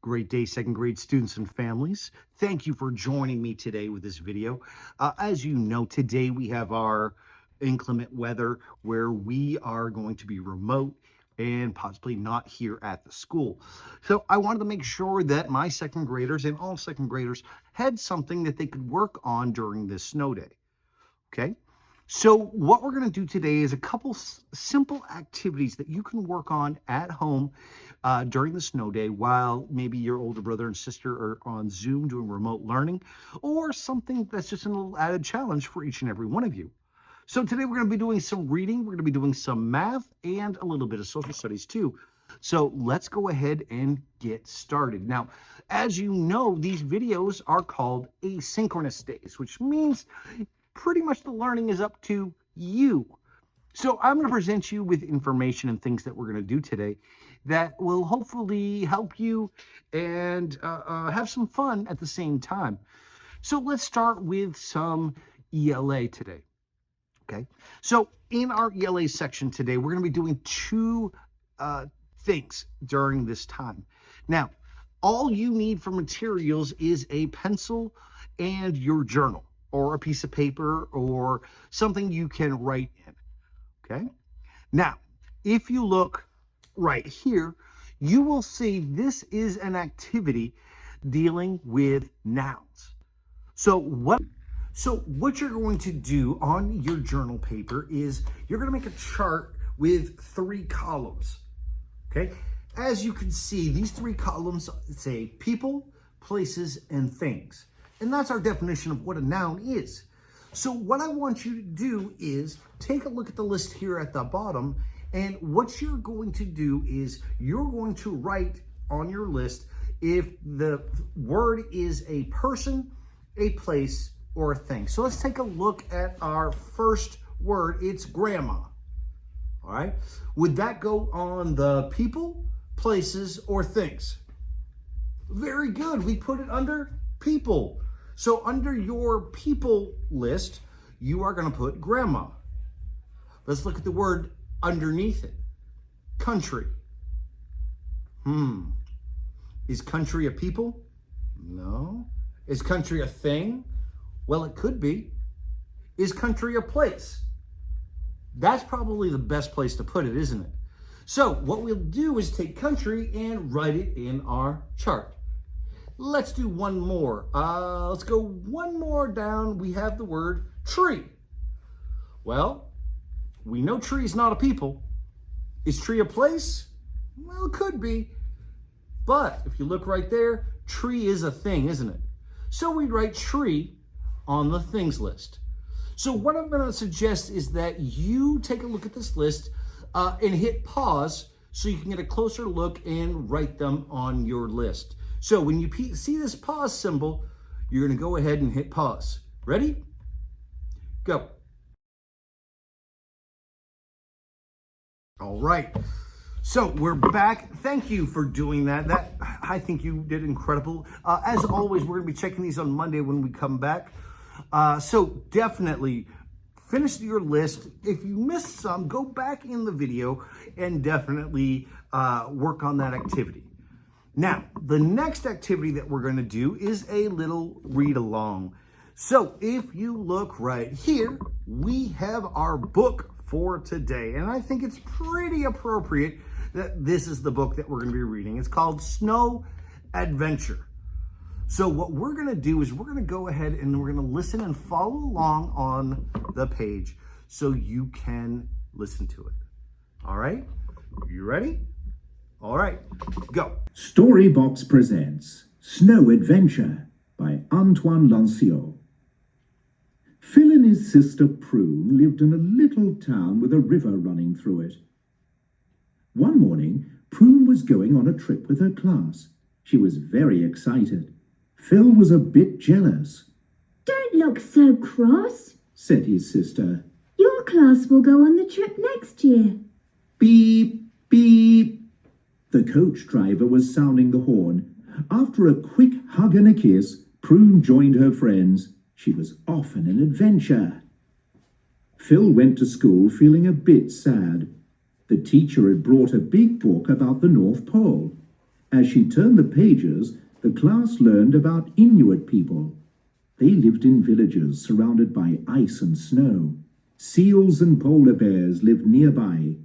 Great day, second grade students and families. Thank you for joining me today with this video. As you know, today we have our inclement weather where we are going to be remote and possibly not here at the school. So I wanted to make sure that my second graders and all second graders had something that they could work on during this snow day. Okay? So what we're going to do today is a couple simple activities that you can work on at home during the snow day while maybe your older brother and sister are on Zoom doing remote learning, or something that's just a little added challenge for each and every one of you. So today we're going to be doing some reading, we're going to be doing some math, and a little bit of social studies too. So let's go ahead and get started. Now, as you know, these videos are called asynchronous days, which means pretty much the learning is up to you. So I'm going to present you with information and things that we're going to do today that will hopefully help you and have some fun at the same time. So let's start with some ELA today. Okay, so in our ELA section today, we're going to be doing two things during this time. Now, all you need for materials is a pencil and your journal, or a piece of paper, or something you can write in, okay? Now, if you look right here, you will see this is an activity dealing with nouns. So what you're going to do on your journal paper is you're going to make a chart with 3 columns, okay? As you can see, these 3 columns say people, places, and things. And that's our definition of what a noun is. So what I want you to do is take a look at the list here at the bottom, and what you're going to do is you're going to write on your list if the word is a person, a place, or a thing. So let's take a look at our first word. It's grandma. All right. Would that go on the people, places, or things? Very good. We put it under people. So under your people list, you are going to put grandma. Let's look at the word underneath it. Country. Is country a people? No. Is country a thing? Well, it could be. Is country a place? That's probably the best place to put it, isn't it? So what we'll do is take country and write it in our chart. Let's do one more. Let's go one more down. We have the word tree. Well, we know tree is not a people. Is tree a place? Well, it could be. But if you look right there, tree is a thing, isn't it? So we'd write tree on the things list. So what I'm going to suggest is that you take a look at this list and hit pause so you can get a closer look and write them on your list. So when you see this pause symbol, you're going to go ahead and hit pause. Ready? Go. All right. So we're back. Thank you for doing that. I think you did incredible. As always, we're going to be checking these on Monday when we come back. So definitely finish your list. If you missed some, go back in the video and definitely work on that activity. Now, the next activity that we're going to do is a little read along. So if you look right here, we have our book for today. And I think it's pretty appropriate that this is the book that we're going to be reading. It's called Snow Adventure. So what we're going to do is we're going to go ahead and we're going to listen and follow along on the page so you can listen to it. All right? You ready? All right, go. Storybox presents Snow Adventure by Antoine Lanciot. Phil and his sister Prune lived in a little town with a river running through it. One morning, Prune was going on a trip with her class. She was very excited. Phil was a bit jealous. "Don't look so cross," said his sister. "Your class will go on the trip next year." Beep, beep. The coach driver was sounding the horn. After a quick hug and a kiss, Prune joined her friends. She was off on an adventure. Phil went to school feeling a bit sad. The teacher had brought a big book about the North Pole. As she turned the pages, the class learned about Inuit people. They lived in villages surrounded by ice and snow. Seals and polar bears lived nearby.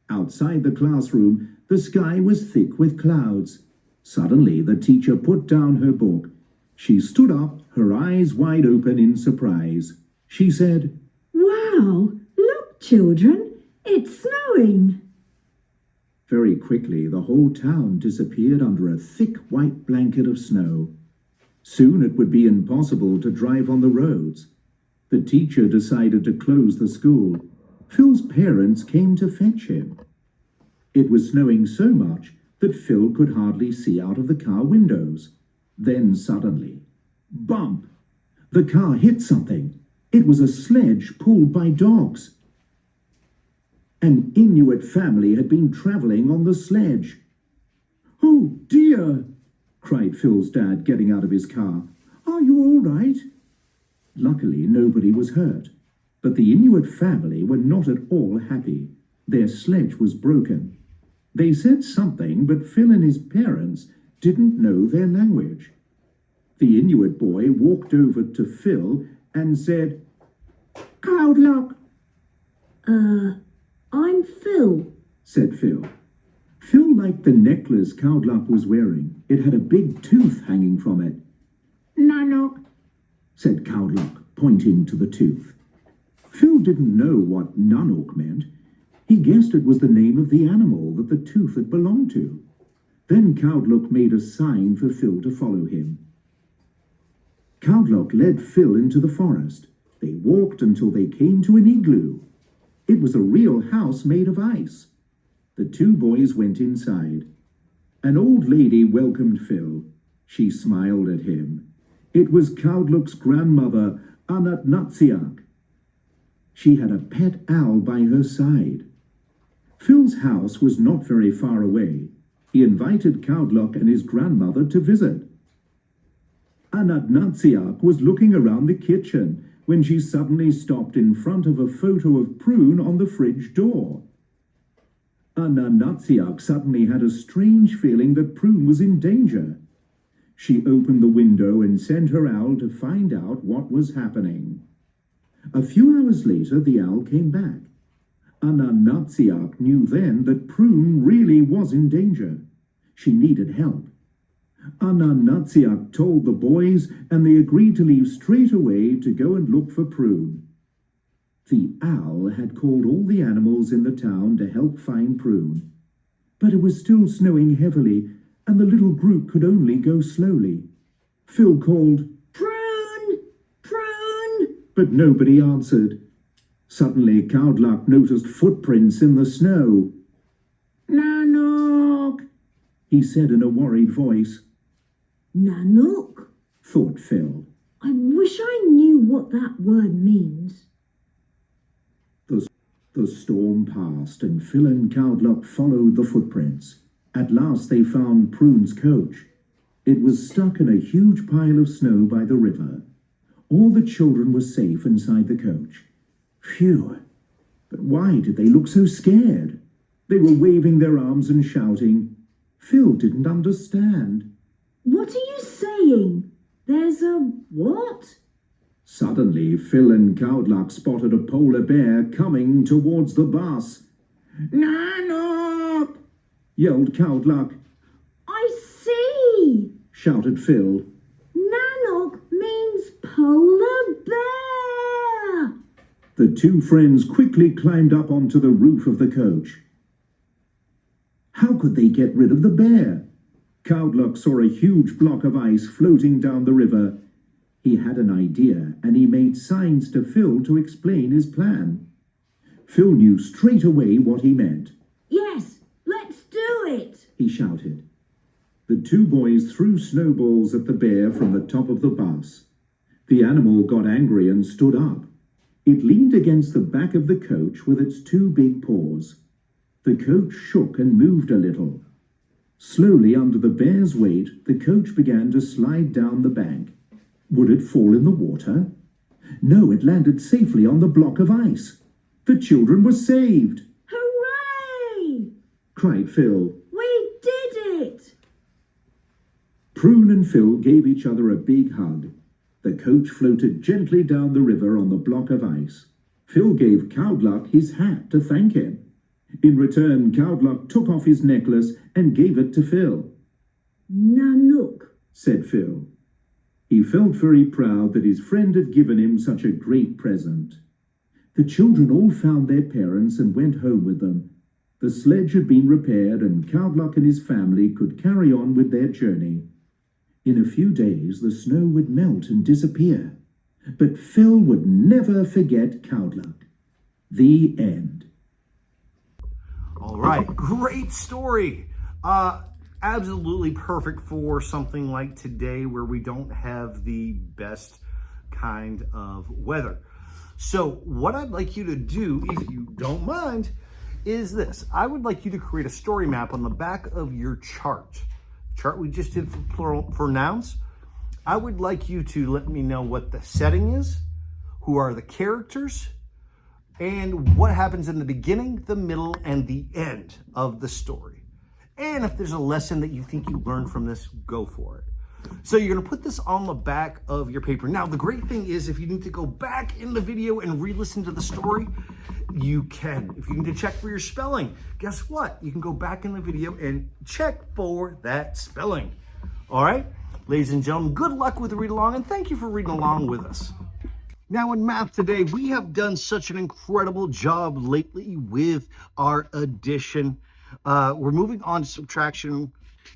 Outside the classroom, the sky was thick with clouds. Suddenly, the teacher put down her book. She stood up, her eyes wide open in surprise. She said, Wow! Look, children, it's snowing. Very quickly, the whole town disappeared under a thick white blanket of snow. Soon it would be impossible to drive on the roads. The teacher decided to close the school. Phil's parents came to fetch him. It was snowing so much that Phil could hardly see out of the car windows. Then suddenly, bump! The car hit something. It was a sledge pulled by dogs. An Inuit family had been travelling on the sledge. "Oh dear!" cried Phil's dad, getting out of his car. "Are you all right?" Luckily, nobody was hurt, but the Inuit family were not at all happy. Their sledge was broken. They said something, but Phil and his parents didn't know their language. The Inuit boy walked over to Phil and said, "Cloudlock." I'm Phil. said Phil. Phil liked the necklace Cloudlock was wearing. It had a big tooth hanging from it. "Nanook," said Cloudlock, pointing to the tooth. Phil didn't know what Nanook meant. He guessed it was the name of the animal that the tooth had belonged to. Then Cloudlock made a sign for Phil to follow him. Cloudlock led Phil into the forest. They walked until they came to an igloo. It was a real house made of ice. The two boys went inside. An old lady welcomed Phil. She smiled at him. It was Cloudlock's grandmother, Anatnatsiak. She had a pet owl by her side. Phil's house was not very far away. He invited Cloudlock and his grandmother to visit. Anatnatsiak was looking around the kitchen when she suddenly stopped in front of a photo of Prune on the fridge door. Anatnatsiak suddenly had a strange feeling that Prune was in danger. She opened the window and sent her owl to find out what was happening. A few hours later, the owl came back. Anatnatsiak knew then that Prune really was in danger. She needed help. Anatnatsiak told the boys, and they agreed to leave straight away to go and look for Prune. The owl had called all the animals in the town to help find Prune. But it was still snowing heavily, and the little group could only go slowly. Phil called, Prune! Prune! but nobody answered. Suddenly, Cloudlock noticed footprints in the snow. "Nanook," he said in a worried voice. Nanook? Thought Phil. I wish I knew what that word means. The storm passed, and Phil and Cloudlock followed the footprints. At last they found Prune's coach. It was stuck in a huge pile of snow by the river. All the children were safe inside the coach. Phew! But why did they look so scared? They were waving their arms and shouting. Phil didn't understand. What are you saying? There's a what? Suddenly, Phil and Cloudlock spotted a polar bear coming towards the bus. "Nanook!" yelled Cloudlock. I see! Shouted Phil. Nanook means polar bear! The two friends quickly climbed up onto the roof of the coach. How could they get rid of the bear? Cloudlock saw a huge block of ice floating down the river. He had an idea, and he made signs to Phil to explain his plan. Phil knew straight away what he meant. Yes, let's do it! He shouted. The two boys threw snowballs at the bear from the top of the bus. The animal got angry and stood up. It leaned against the back of the coach with its two big paws. The coach shook and moved a little. Slowly, under the bear's weight, the coach began to slide down the bank. Would it fall in the water? No, it landed safely on the block of ice. The children were saved. Hooray! Cried Phil. We did it! Prune and Phil gave each other a big hug. The coach floated gently down the river on the block of ice. Phil gave Cowdluck his hat to thank him. In return, Cowdluck took off his necklace and gave it to Phil. Nanook, said Phil. He felt very proud that his friend had given him such a great present. The children all found their parents and went home with them. The sledge had been repaired and Cowdluck and his family could carry on with their journey. In a few days, the snow would melt and disappear. But Phil would never forget Cowdluck. The end. All right, great story. Absolutely perfect for something like today where we don't have the best kind of weather. So what I'd like you to do, if you don't mind, is this. I would like you to create a story map on the back of your chart. Chart we just did for plural for nouns. I would like you to let me know what the setting is, who are the characters, and what happens in the beginning, the middle, and the end of the story. And if there's a lesson that you think you learned from this, go for it. So you're going to put this on the back of your paper. Now, the great thing is if you need to go back in the video and re-listen to the story, you can. If you need to check for your spelling, guess what? You can go back in the video and check for that spelling. All right? Ladies and gentlemen, good luck with the read along, and thank you for reading along with us. Now in math today, we have done such an incredible job lately with our addition. We're moving on to subtraction,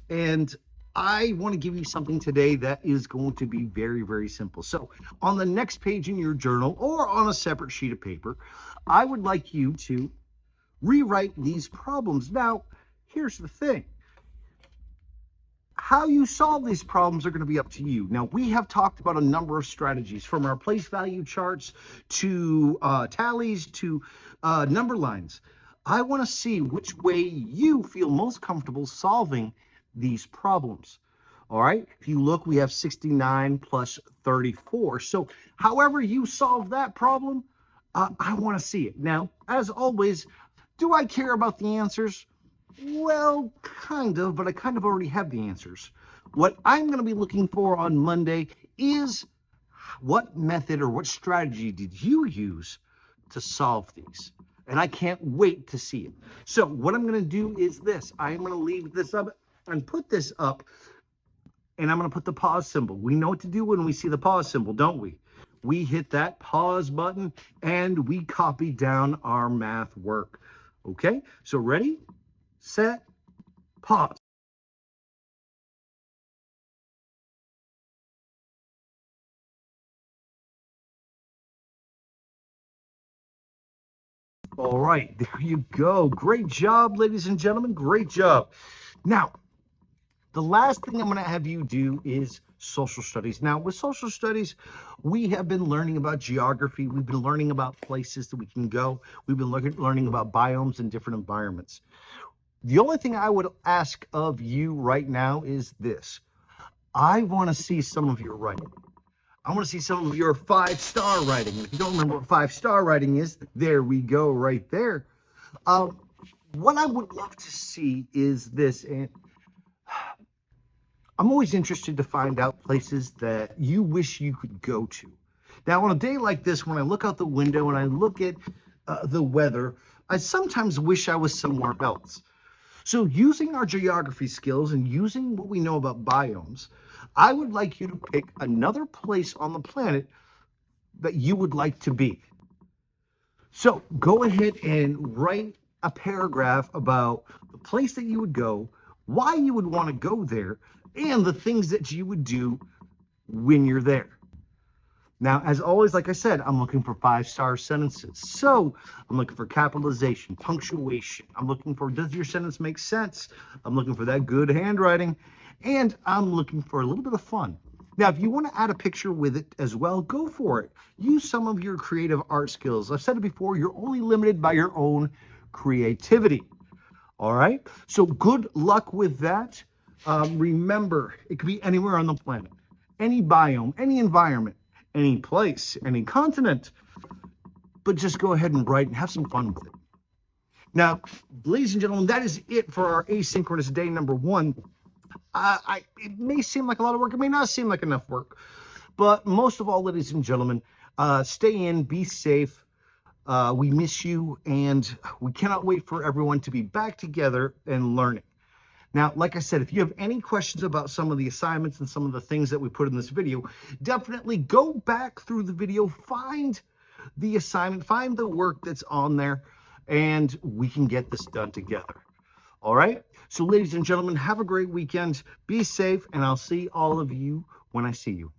and I want to give you something today that is going to be very, very simple. So on the next page in your journal or on a separate sheet of paper, I would like you to rewrite these problems. Now, here's the thing. How you solve these problems are going to be up to you. Now, we have talked about a number of strategies, from our place value charts to tallies to number lines. I want to see which way you feel most comfortable solving these problems. All right, if you look, we have 69 plus 34. So however you solve that problem, I want to see it. Now, as always, do I care about the answers? Well, kind of, but I kind of already have the answers. What I'm going to be looking for on Monday is what method or what strategy did you use to solve these? And I can't wait to see it. So what I'm going to do is this. I'm going to leave this up and put this up, and I'm going to put the pause symbol. We know what to do when we see the pause symbol, don't we? We hit that pause button and we copy down our math work. Okay, so ready, set, pause. All right, there you go. Great job, ladies and gentlemen. Great job. Now, the last thing I'm going to have you do is social studies. Now, with social studies, we have been learning about geography. We've been learning about places that we can go. We've been learning about biomes and different environments. The only thing I would ask of you right now is this. I want to see some of your writing. I want to see some of your 5-star writing. If you don't remember what 5-star writing is, there we go right there. What I would love to see is this, and I'm always interested to find out places that you wish you could go to. Now, on a day like this, when I look out the window and I look at the weather, I sometimes wish I was somewhere else. So using our geography skills and using what we know about biomes, I would like you to pick another place on the planet that you would like to be. So go ahead and write a paragraph about the place that you would go, why you would want to go there, and the things that you would do when you're there. Now, as always, like I said, I'm looking for 5-star sentences. So I'm looking for capitalization, punctuation. I'm looking for, does your sentence make sense? I'm looking for that good handwriting. And I'm looking for a little bit of fun. Now, if you want to add a picture with it as well, go for it. Use some of your creative art skills. I've said it before, you're only limited by your own creativity. All right? So good luck with that. Remember, it could be anywhere on the planet, any biome, any environment, any place, any continent. But just go ahead and write and have some fun with it. Now, ladies and gentlemen, that is it for our asynchronous day number 1. It may seem like a lot of work. It may not seem like enough work. But most of all, ladies and gentlemen, stay in, be safe. We miss you, and we cannot wait for everyone to be back together and learning. Now, like I said, if you have any questions about some of the assignments and some of the things that we put in this video, definitely go back through the video, find the assignment, find the work that's on there, and we can get this done together. All right? So, ladies and gentlemen, have a great weekend. Be safe, and I'll see all of you when I see you.